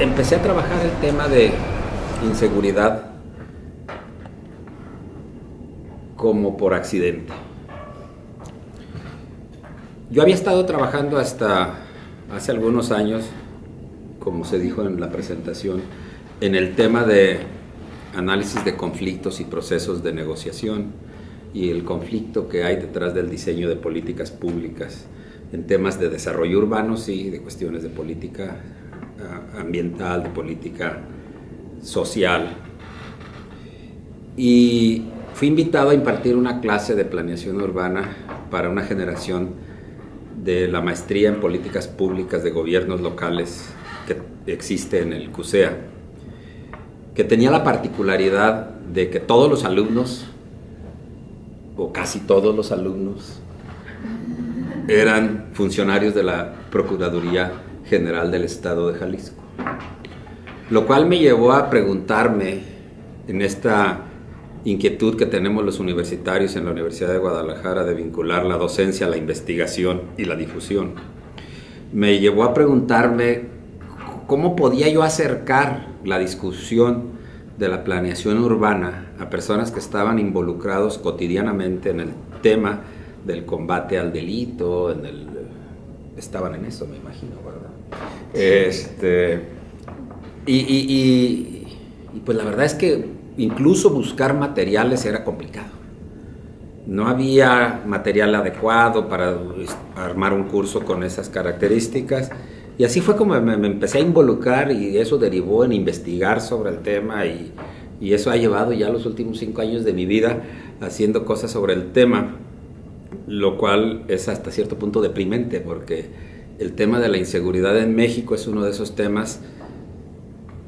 empecé a trabajar el tema de inseguridad como por accidente. Yo había estado trabajando hasta hace algunos años, como se dijo en la presentación, en el tema de análisis de conflictos y procesos de negociación y el conflicto que hay detrás del diseño de políticas públicas en temas de desarrollo urbano, sí, de cuestiones de política ambiental, de política social. Y fui invitado a impartir una clase de planeación urbana para una generación de la maestría en políticas públicas de gobiernos locales que existe en el CUSEA, que tenía la particularidad de que todos los alumnos, o casi todos los alumnos, eran funcionarios de la Procuraduría General del Estado de Jalisco. Lo cual me llevó a preguntarme, en esta inquietud que tenemos los universitarios en la Universidad de Guadalajara de vincular la docencia a la investigación y la difusión, me llevó a preguntarme cómo podía yo acercar la discusión de la planeación urbana a personas que estaban involucrados cotidianamente en el tema del combate al delito, estaban en eso, me imagino, ¿verdad? Y pues la verdad es que incluso buscar materiales era complicado. No había material adecuado para armar un curso con esas características. Y así fue como me empecé a involucrar, y eso derivó en investigar sobre el tema, y eso ha llevado ya los últimos 5 años de mi vida haciendo cosas sobre el tema, lo cual es hasta cierto punto deprimente, porque el tema de la inseguridad en México es uno de esos temas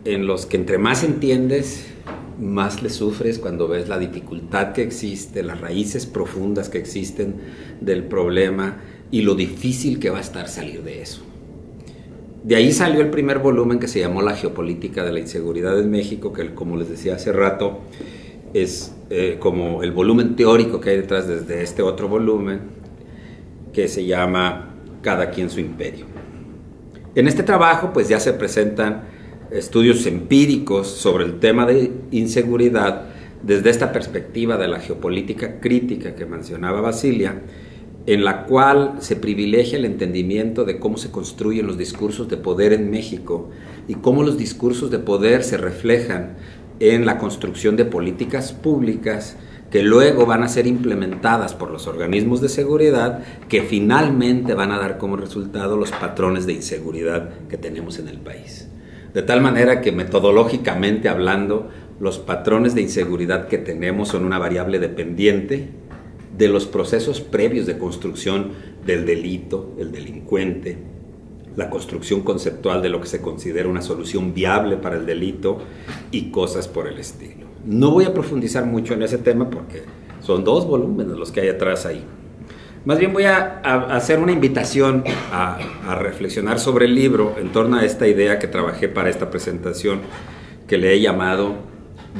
en los que entre más entiendes, más le sufres cuando ves la dificultad que existe, las raíces profundas que existen del problema y lo difícil que va a estar salir de eso. De ahí salió el primer volumen que se llamó La geopolítica de la inseguridad en México, que como les decía hace rato, es como el volumen teórico que hay detrás de este otro volumen, que se llama Cada quien su imperio. En este trabajo pues ya se presentan estudios empíricos sobre el tema de inseguridad desde esta perspectiva de la geopolítica crítica que mencionaba Basilia, en la cual se privilegia el entendimiento de cómo se construyen los discursos de poder en México y cómo los discursos de poder se reflejan en la construcción de políticas públicas que luego van a ser implementadas por los organismos de seguridad, que finalmente van a dar como resultado los patrones de inseguridad que tenemos en el país. De tal manera que metodológicamente hablando, los patrones de inseguridad que tenemos son una variable dependiente de los procesos previos de construcción del delito, el delincuente, la construcción conceptual de lo que se considera una solución viable para el delito y cosas por el estilo. No voy a profundizar mucho en ese tema porque son 2 volúmenes los que hay atrás ahí. Más bien voy a hacer una invitación a reflexionar sobre el libro en torno a esta idea que trabajé para esta presentación, que le he llamado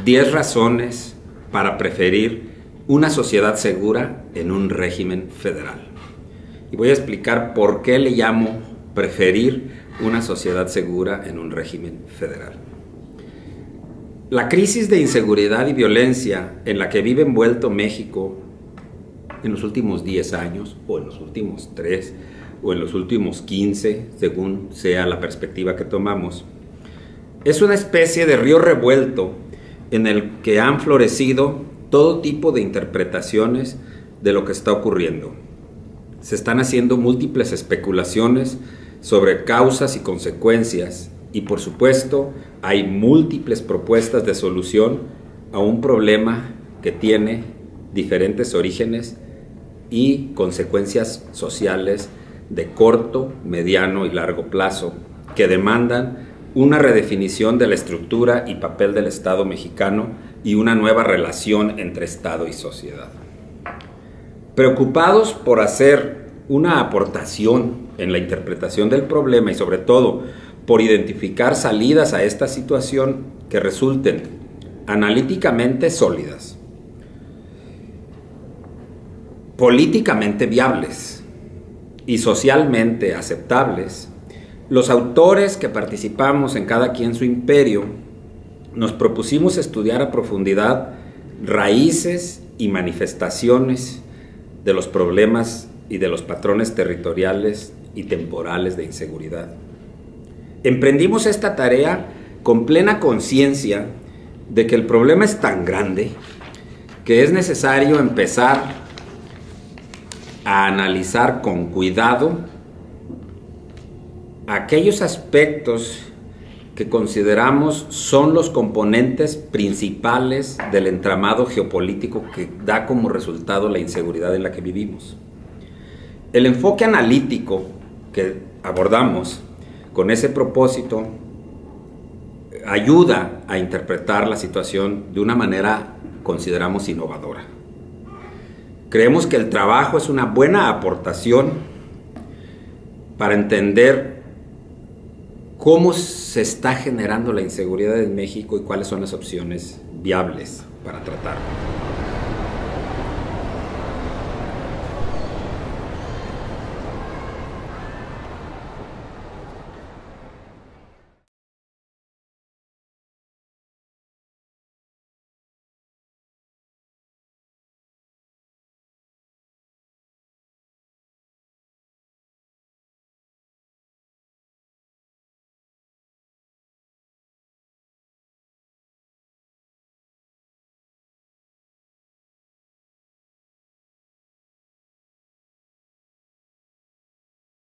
10 razones para preferir una sociedad segura en un régimen federal. Y voy a explicar por qué le llamo preferir una sociedad segura en un régimen federal. La crisis de inseguridad y violencia en la que vive envuelto México en los últimos 10 años, o en los últimos 3, o en los últimos 15, según sea la perspectiva que tomamos, es una especie de río revuelto en el que han florecido todo tipo de interpretaciones de lo que está ocurriendo. Se están haciendo múltiples especulaciones sobre causas y consecuencias, y por supuesto hay múltiples propuestas de solución a un problema que tiene diferentes orígenes y consecuencias sociales de corto, mediano y largo plazo, que demandan una redefinición de la estructura y papel del Estado mexicano y una nueva relación entre Estado y sociedad. Preocupados por hacer una aportación en la interpretación del problema y sobre todo por identificar salidas a esta situación que resulten analíticamente sólidas, políticamente viables y socialmente aceptables, Los autores que participamos en Cada quien su imperio nos propusimos estudiar a profundidad raíces y manifestaciones de los problemas y de los patrones territoriales y temporales de inseguridad. Emprendimos esta tarea con plena conciencia de que el problema es tan grande que es necesario empezar a analizar con cuidado aquellos aspectos que consideramos son los componentes principales del entramado geopolítico que da como resultado la inseguridad en la que vivimos. El enfoque analítico que abordamos con ese propósito ayuda a interpretar la situación de una manera, consideramos, innovadora. Creemos que el trabajo es una buena aportación para entender cómo se está generando la inseguridad en México y cuáles son las opciones viables para tratarlo.